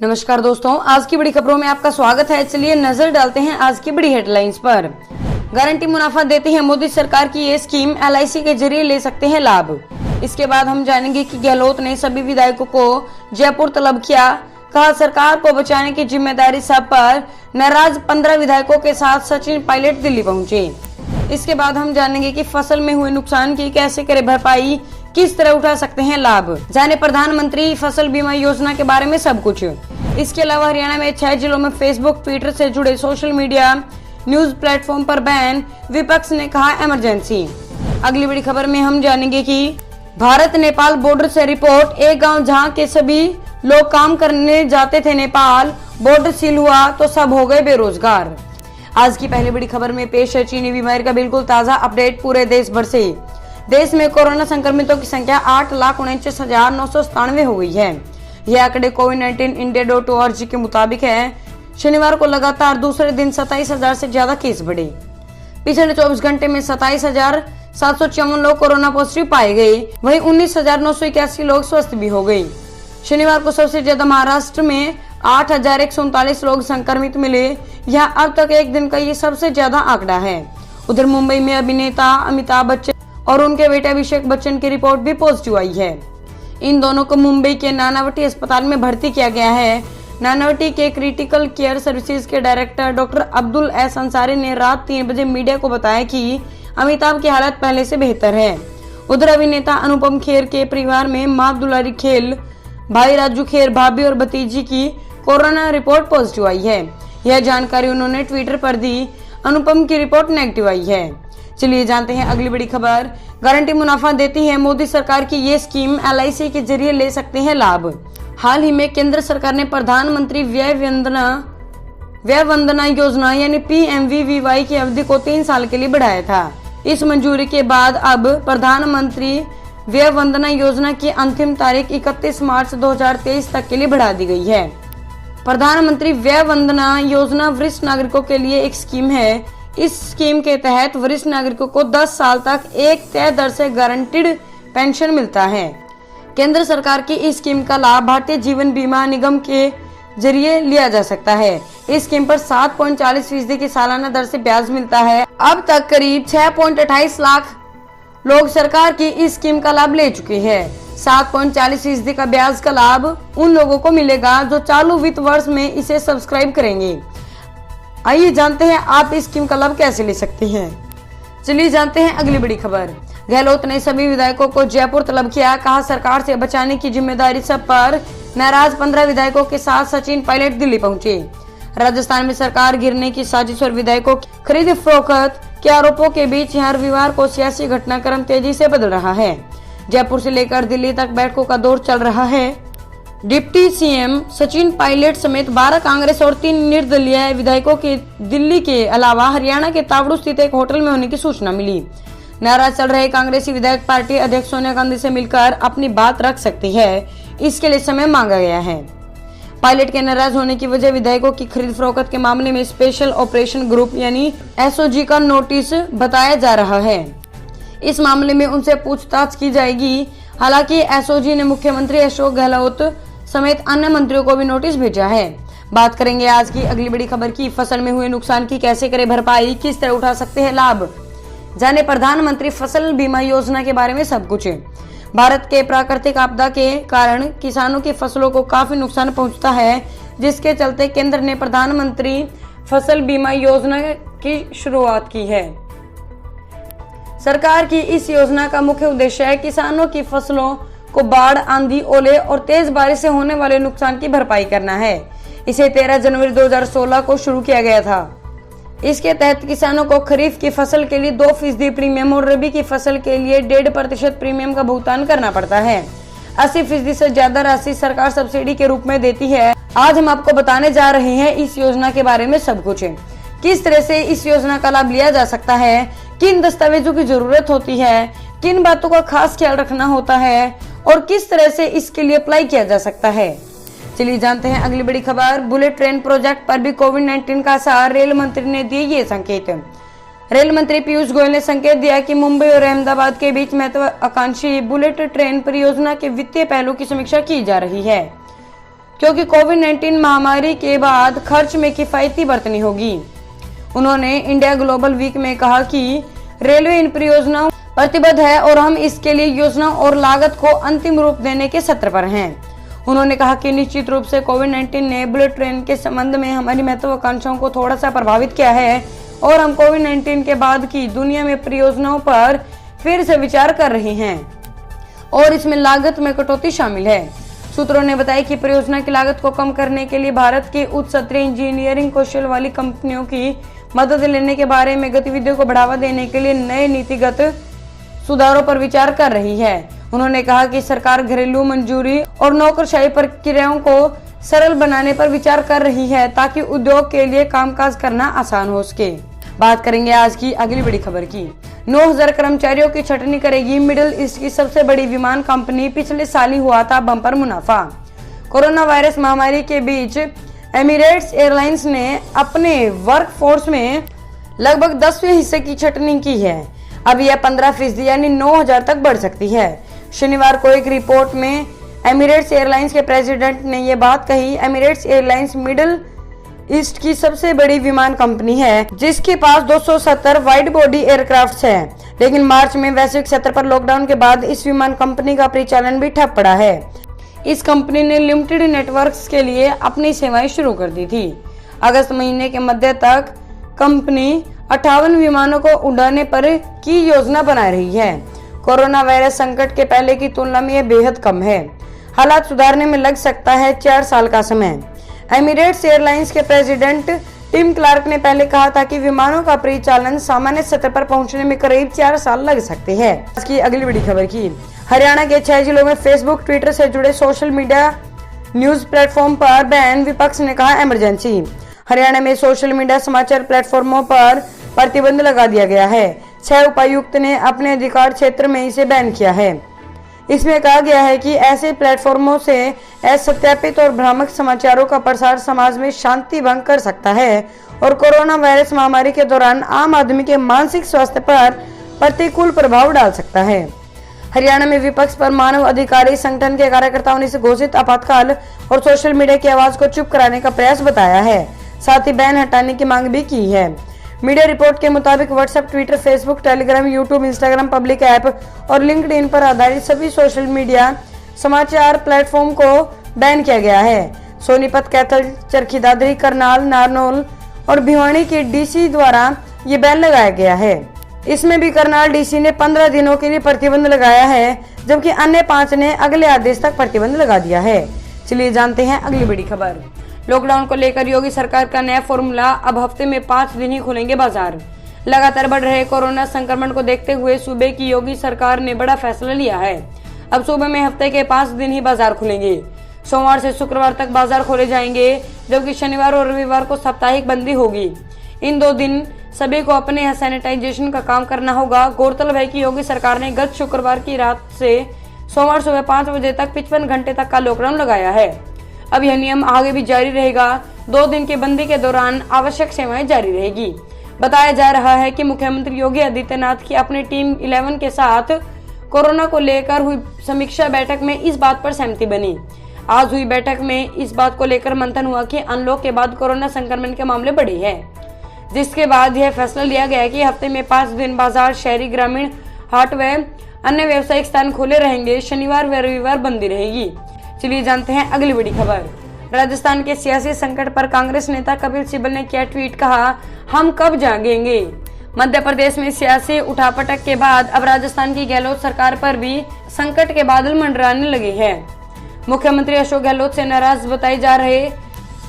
नमस्कार दोस्तों, आज की बड़ी खबरों में आपका स्वागत है। चलिए नजर डालते हैं आज की बड़ी हेडलाइंस पर। गारंटी मुनाफा देती है मोदी सरकार की ये स्कीम, LIC के जरिए ले सकते हैं लाभ। इसके बाद हम जानेंगे कि गहलोत ने सभी विधायकों को जयपुर तलब किया, कहा सरकार को बचाने की जिम्मेदारी सब पर। नाराज 15 विधायकों के साथ सचिन पायलट दिल्ली पहुंचे। इसके बाद हम जानेंगे कि फसल में हुए नुकसान की कैसे करे भरपाई, किस तरह उठा सकते हैं लाभ। जाने प्रधानमंत्री फसल बीमा योजना के बारे में सब कुछ। इसके अलावा हरियाणा में 6 जिलों में फेसबुक, ट्विटर से जुड़े सोशल मीडिया न्यूज प्लेटफॉर्म पर बैन, विपक्ष ने कहा इमरजेंसी। अगली बड़ी खबर में हम जानेंगे कि भारत नेपाल बॉर्डर से रिपोर्ट, एक गांव जहां के सभी लोग काम करने जाते थे नेपाल, बॉर्डर सील हुआ तो सब हो गए बेरोजगार। आज की पहली बड़ी खबर में पेश है चीनी बीमारी का बिल्कुल ताजा अपडेट पूरे देश भर से। देश में कोरोना संक्रमितों की संख्या 8,49,997 हो गई है। यह आंकड़े कोविड-19 इंडिया.org के मुताबिक है। शनिवार को लगातार दूसरे दिन 27,000 से ज्यादा केस बढ़े। पिछले 24 घंटे में 27,754 लोग कोरोना पॉजिटिव पाए गए, वहीं 19,981 लोग स्वस्थ भी हो गए। शनिवार को सबसे ज्यादा महाराष्ट्र में 8,139 लोग संक्रमित मिले। यह अब तक एक दिन का ये सबसे ज्यादा आंकड़ा है। उधर मुंबई में अभिनेता अमिताभ बच्चन और उनके बेटे अभिषेक बच्चन की रिपोर्ट भी पॉजिटिव आई है। इन दोनों को मुंबई के नानावटी अस्पताल में भर्ती किया गया है। नानावटी के क्रिटिकल केयर सर्विसेज के director doctor Abdul S Ansari ने रात 3 बजे मीडिया को बताया कि अमिताभ की हालत पहले से बेहतर है। उधर अभिनेता अनुपम खेर के परिवार में मां दुलारी खेर, भाई राजू खेर, भाभी और भतीजी की कोरोना रिपोर्ट पॉजिटिव आई है। यह जानकारी उन्होंने ट्विटर पर दी। अनुपम की रिपोर्ट नेगेटिव आई है। चलिए जानते हैं अगली बड़ी खबर। गारंटी मुनाफा देती है मोदी सरकार की ये स्कीम, LIC के जरिए ले सकते हैं लाभ। हाल ही में केंद्र सरकार ने प्रधानमंत्री व्यय वंदना योजना यानी PMVVY की अवधि को 3 साल के लिए बढ़ाया था। इस मंजूरी के बाद अब प्रधानमंत्री व्यय वंदना योजना की अंतिम तारीख 31 मार्च 2023 तक के लिए बढ़ा दी गई है। प्रधानमंत्री व्यय वंदना योजना वरिष्ठ नागरिकों के लिए एक स्कीम है। इस स्कीम के तहत वरिष्ठ नागरिकों को 10 साल तक एक तय दर से गारंटीड पेंशन मिलता है। केंद्र सरकार की इस स्कीम का लाभ भारतीय जीवन बीमा निगम के जरिए लिया जा सकता है। इस स्कीम पर 7.40% की सालाना दर से ब्याज मिलता है। अब तक करीब 6.28 लाख लोग सरकार की इस स्कीम का लाभ ले चुके हैं। 7.40% का ब्याज का लाभ उन लोगों को मिलेगा जो चालू वित्त वर्ष में इसे सब्सक्राइब करेंगे। आइए जानते हैं आप इस स्कीम का लाभ कैसे ले सकते हैं। चलिए जानते हैं अगली बड़ी खबर। गहलोत ने सभी विधायकों को जयपुर तलब किया, कहा सरकार से बचाने की जिम्मेदारी सब पर। नाराज 15 विधायकों के साथ सचिन पायलट दिल्ली पहुंचे। राजस्थान में सरकार गिरने की साजिश और विधायकों की खरीद फरोख्त के आरोपों के बीच हर रविवार को सियासी घटनाक्रम तेजी से बदल रहा है। जयपुर से लेकर दिल्ली तक बैठकों का दौर चल रहा है। डिप्टी CM सचिन पायलट समेत 12 कांग्रेस और 3 निर्दलीय विधायकों के दिल्ली के अलावा हरियाणा के तावड़ू स्थित एक होटल में होने की सूचना मिली। नाराज चल रहे कांग्रेसी विधायक पार्टी अध्यक्ष सोनिया गांधी से मिलकर अपनी बात रख सकती है, इसके लिए समय मांगा गया है। पायलट के नाराज होने की वजह विधायकों की खरीद फरोख्त के मामले में स्पेशल ऑपरेशन ग्रुप यानी SOG का नोटिस बताया जा रहा है। इस मामले में उनसे पूछताछ की जाएगी। हालांकि SOG ने मुख्यमंत्री अशोक गहलोत समेत अन्य मंत्रियों को भी नोटिस भेजा है। बात करेंगे आज की अगली बड़ी खबर की। फसल में हुए नुकसान की कैसे करे भरपाई, किस तरह उठा सकते हैं लाभ। जाने प्रधानमंत्री फसल बीमा योजना के बारे में सब कुछ। भारत के प्राकृतिक आपदा के कारण किसानों की फसलों को काफी नुकसान पहुंचता है, जिसके चलते केंद्र ने प्रधानमंत्री फसल बीमा योजना की शुरुआत की है। सरकार की इस योजना का मुख्य उद्देश्य है किसानों की फसलों को बाढ़, आंधी, ओले और तेज बारिश से होने वाले नुकसान की भरपाई करना है। इसे 13 जनवरी 2016 को शुरू किया गया था। इसके तहत किसानों को खरीफ की फसल के लिए 2% प्रीमियम और रबी की फसल के लिए 1.5% प्रीमियम का भुगतान करना पड़ता है। 80% से ज्यादा राशि सरकार सब्सिडी के रूप में देती है। आज हम आपको बताने जा रहे हैं इस योजना के बारे में सब कुछ। किस तरह से इस योजना का लाभ लिया जा सकता है, किन दस्तावेजों की जरूरत होती है, किन बातों का खास ख्याल रखना होता है और किस तरह से इसके लिए अप्लाई किया जा सकता है। चलिए जानते हैं अगली बड़ी खबर। बुलेट ट्रेन प्रोजेक्ट पर भी कोविड-19 का असर, रेल मंत्री ने दिए ये संकेत। रेल मंत्री पीयूष गोयल ने संकेत दिया कि मुंबई और अहमदाबाद के बीच महत्वाकांक्षी बुलेट ट्रेन परियोजना के वित्तीय पहलू की समीक्षा की जा रही है। क्योंकि कोविड-19 महामारी के बाद खर्च में किफायती बरतनी होगी। उन्होंने इंडिया ग्लोबल वीक में कहा कि रेलवे इन परियोजनाओं प्रतिबद्ध है और हम इसके लिए योजना और लागत को अंतिम रूप देने के सत्र पर हैं। उन्होंने कहा कि निश्चित रूप से कोविड-19 ने बुलेट ट्रेन के संबंध में हमारी महत्वाकांक्षाओं को थोड़ा सा प्रभावित किया है और हम कोविड-19 के बाद की दुनिया में परियोजनाओं पर फिर से विचार कर रहे हैं और इसमें लागत में कटौती शामिल है। सूत्रों ने बताया कि परियोजना की लागत को कम करने के लिए भारत के उच्च स्तरीय इंजीनियरिंग कौशल वाली कंपनियों की मदद लेने के बारे में गतिविधियों को बढ़ावा देने के लिए नए नीतिगत सुधारों पर विचार कर रही है। उन्होंने कहा कि सरकार घरेलू मंजूरी और नौकरशाही प्रक्रियाओं को सरल बनाने पर विचार कर रही है ताकि उद्योग के लिए कामकाज करना आसान हो सके। बात करेंगे आज की अगली बड़ी खबर की। 9,000 कर्मचारियों की छटनी करेगी मिडिल ईस्ट की सबसे बड़ी विमान कंपनी। पिछले साल ही हुआ था बम्पर मुनाफा। कोरोना वायरस महामारी के बीच एमिरेट्स एयरलाइंस ने अपने वर्कफोर्स में लगभग 10वें हिस्से की छटनी की है। अब यह 15% यानी 9,000 तक बढ़ सकती है। शनिवार को एक रिपोर्ट में एमिरेट्स एयरलाइंस के प्रेसिडेंट ने यह बात कही। एमिरेट्स एयरलाइंस मिडिल ईस्ट की सबसे बड़ी विमान कंपनी है जिसके पास 270 वाइड बॉडी एयरक्राफ्ट है, लेकिन मार्च में वैश्विक स्तर पर लॉकडाउन के बाद इस विमान कंपनी का परिचालन भी ठप पड़ा है। इस कंपनी ने लिमिटेड नेटवर्क्स के लिए अपनी सेवाएं शुरू कर दी थी। अगस्त महीने के मध्य तक कंपनी 58 विमानों को उड़ाने पर की योजना बना रही है। कोरोना वायरस संकट के पहले की तुलना में यह बेहद कम है। हालात सुधारने में लग सकता है 4 साल का समय। एमिरेट्स एयरलाइंस के प्रेसिडेंट टिम क्लार्क ने पहले कहा था कि विमानों का परिचालन सामान्य स्तर पर पहुंचने में करीब 4 साल लग सकते हैं। इसकी अगली बड़ी खबर की। हरियाणा के 6 जिलों में फेसबुक ट्विटर से जुड़े सोशल मीडिया न्यूज प्लेटफॉर्म पर बैन। विपक्ष ने कहा इमरजेंसी। हरियाणा में सोशल मीडिया समाचार प्लेटफॉर्मों पर प्रतिबंध लगा दिया गया है। 6 उपायुक्त ने अपने अधिकार क्षेत्र में इसे बैन किया है। इसमें कहा गया है कि ऐसे प्लेटफॉर्मों से असत्यापित और भ्रामक समाचारों का प्रसार समाज में शांति भंग कर सकता है और कोरोना वायरस महामारी के दौरान आम आदमी के मानसिक स्वास्थ्य पर प्रतिकूल प्रभाव डाल सकता है। हरियाणा में विपक्ष पर मानव अधिकारी संगठन के कार्यकर्ताओं ने इसे घोषित आपातकाल और सोशल मीडिया की आवाज को चुप कराने का प्रयास बताया है। साथ ही बैन हटाने की मांग भी की है। मीडिया रिपोर्ट के मुताबिक WhatsApp, Twitter, Facebook, Telegram, YouTube, Instagram, public app और लिंक्डइन पर आधारित सभी सोशल मीडिया समाचार प्लेटफॉर्म को बैन किया गया है। सोनीपत, कैथल, चरखी दादरी, करनाल, नारनौल और भिवानी के डीसी द्वारा ये बैन लगाया गया है। इसमें भी करनाल डीसी ने 15 दिनों के लिए प्रतिबंध लगाया है, जबकि अन्य 5 ने अगले आदेश तक प्रतिबंध लगा दिया है। चलिए जानते हैं अगली बड़ी खबर। लॉकडाउन को लेकर योगी सरकार का नया फॉर्मूला। अब हफ्ते में 5 दिन ही खुलेंगे बाजार। लगातार बढ़ रहे कोरोना संक्रमण को देखते हुए सूबे की योगी सरकार ने बड़ा फैसला लिया है। अब सूबे में हफ्ते के 5 दिन ही बाजार खुलेंगे। सोमवार से शुक्रवार तक बाजार खोले जाएंगे, जबकि शनिवार और रविवार को साप्ताहिक बंदी होगी। इन 2 दिन सभी को अपने यहाँ सैनिटाइजेशन का काम करना होगा। गौरतलब है कि योगी सरकार ने गत शुक्रवार की रात से सोमवार सुबह 5 बजे तक 55 घंटे तक का लॉकडाउन लगाया है। अब यह नियम आगे भी जारी रहेगा। 2 दिन की बंदी के दौरान आवश्यक सेवाएं जारी रहेगी। बताया जा रहा है कि मुख्यमंत्री योगी आदित्यनाथ की अपनी टीम 11 के साथ कोरोना को लेकर हुई समीक्षा बैठक में इस बात पर सहमति बनी। आज हुई बैठक में इस बात को लेकर मंथन हुआ कि अनलॉक के बाद कोरोना संक्रमण के मामले बढ़े हैं, जिसके बाद यह फैसला लिया गया कि हफ्ते में 5 दिन बाजार, शहरी, ग्रामीण हाट व अन्य व्यावसायिक स्थान खुले रहेंगे। शनिवार व रविवार बंदी रहेगी। चलिए जानते हैं अगली बड़ी खबर। राजस्थान के सियासी संकट पर कांग्रेस नेता कपिल सिब्बल ने किया ट्वीट, कहा हम कब जागेंगे। मध्य प्रदेश में सियासी उठापटक के बाद अब राजस्थान की गहलोत सरकार पर भी संकट के बादल मंडराने लगे हैं। मुख्यमंत्री अशोक गहलोत से नाराज बताए जा रहे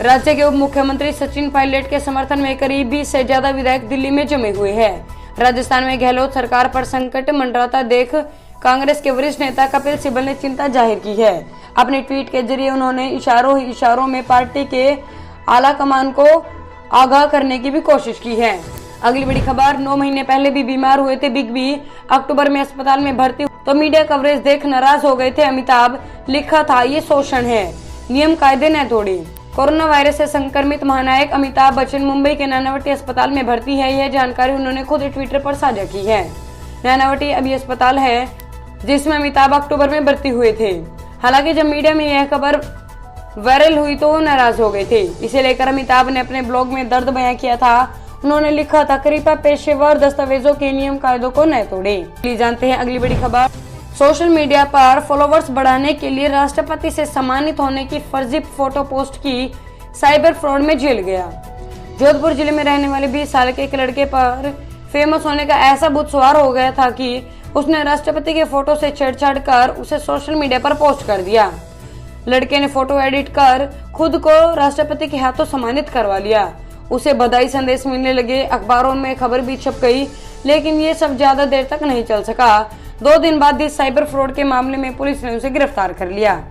राज्य के उप मुख्यमंत्री सचिन पायलट के समर्थन में करीब 20 से ज्यादा विधायक दिल्ली में जमे हुए हैं। राजस्थान में गहलोत सरकार पर संकट मंडराता देख कांग्रेस के वरिष्ठ नेता कपिल सिब्बल ने चिंता जाहिर की है। अपने ट्वीट के जरिए उन्होंने इशारों में पार्टी के आला कमान को आगाह करने की भी कोशिश की है। अगली बड़ी खबर। 9 महीने पहले भी बीमार हुए थे बिग बी, अक्टूबर में अस्पताल में भर्ती तो मीडिया कवरेज देख नाराज हो गए थे अमिताभ। लिखा था ये शोषण है, नियम कायदे न तोड़े। कोरोना वायरस से संक्रमित महानायक अमिताभ बच्चन मुंबई के नानावटी अस्पताल में भर्ती है। यह जानकारी उन्होंने खुद ट्विटर पर साझा की है। नानावटी अभी अस्पताल है जिसमें अमिताभ अक्टूबर में भर्ती हुए थे। हालांकि जब मीडिया में यह खबर वायरल हुई तो वो नाराज हो गए थे। इसे लेकर अमिताभ ने अपने ब्लॉग में दर्द बयां किया था। उन्होंने लिखा था, कृपया पेशेवर दस्तावेजों के नियम कायदों को न तोड़ें। जानते हैं अगली बड़ी खबर। सोशल मीडिया पर फॉलोवर्स बढ़ाने के लिए राष्ट्रपति से सम्मानित होने की फर्जी फोटो पोस्ट की साइबर फ्रॉड में जेल गया। जोधपुर जिले में रहने वाले 20 साल के एक लड़के पर फेमस होने का ऐसा भूत सवार हो गया था कि उसने राष्ट्रपति के फोटो से छेड़छाड़ कर उसे सोशल मीडिया पर पोस्ट कर दिया। लड़के ने फोटो एडिट कर खुद को राष्ट्रपति के हाथों सम्मानित करवा लिया। उसे बधाई संदेश मिलने लगे, अखबारों में खबर भी छप गई, लेकिन ये सब ज्यादा देर तक नहीं चल सका। 2 दिन बाद इस साइबर फ्रॉड के मामले में पुलिस ने उसे गिरफ्तार कर लिया।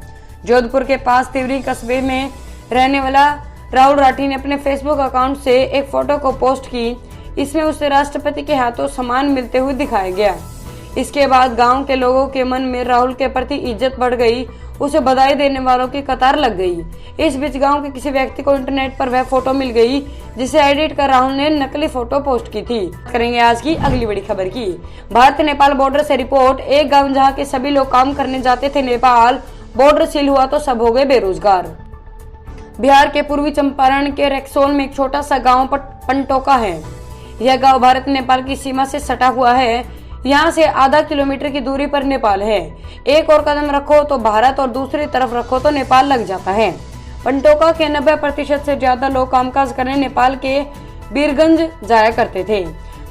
जोधपुर के पास तिवरी कस्बे में रहने वाला राहुल राठी ने अपने फेसबुक अकाउंट से एक फोटो को पोस्ट की। इसमें उसे राष्ट्रपति के हाथों सम्मान मिलते हुए दिखाया गया। इसके बाद गांव के लोगों के मन में राहुल के प्रति इज्जत बढ़ गई। उसे बधाई देने वालों की कतार लग गई। इस बीच गांव के किसी व्यक्ति को इंटरनेट पर वह फोटो मिल गई जिसे एडिट कर राहुल ने नकली फोटो पोस्ट की थी। करेंगे आज की अगली बड़ी खबर की। भारत नेपाल बॉर्डर से रिपोर्ट। एक गाँव जहाँ के सभी लोग काम करने जाते थे नेपाल, बॉर्डर सील हुआ तो सब हो गए बेरोजगार। बिहार के पूर्वी चंपारण के रेक्सोल में एक छोटा सा गाँव पंटोका है। यह गाँव भारत नेपाल की सीमा से सटा हुआ है। यहाँ से आधा किलोमीटर की दूरी पर नेपाल है। एक और कदम रखो तो भारत और दूसरी तरफ रखो तो नेपाल लग जाता है। पंटोका के 90% से ज्यादा लोग कामकाज करने नेपाल के बीरगंज जाया करते थे।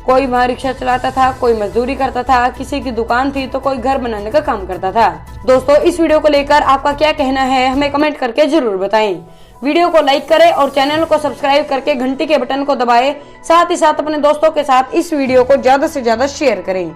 कोई वहाँ रिक्शा चलाता था, कोई मजदूरी करता था, किसी की दुकान थी तो कोई घर बनाने का काम करता था। दोस्तों, इस वीडियो को लेकर आपका क्या कहना है हमें कमेंट करके जरूर बताएं। वीडियो को लाइक करें और चैनल को सब्सक्राइब करके घंटी के बटन को दबाएं। साथ ही साथ अपने दोस्तों के साथ इस वीडियो को ज्यादा से ज्यादा शेयर करें।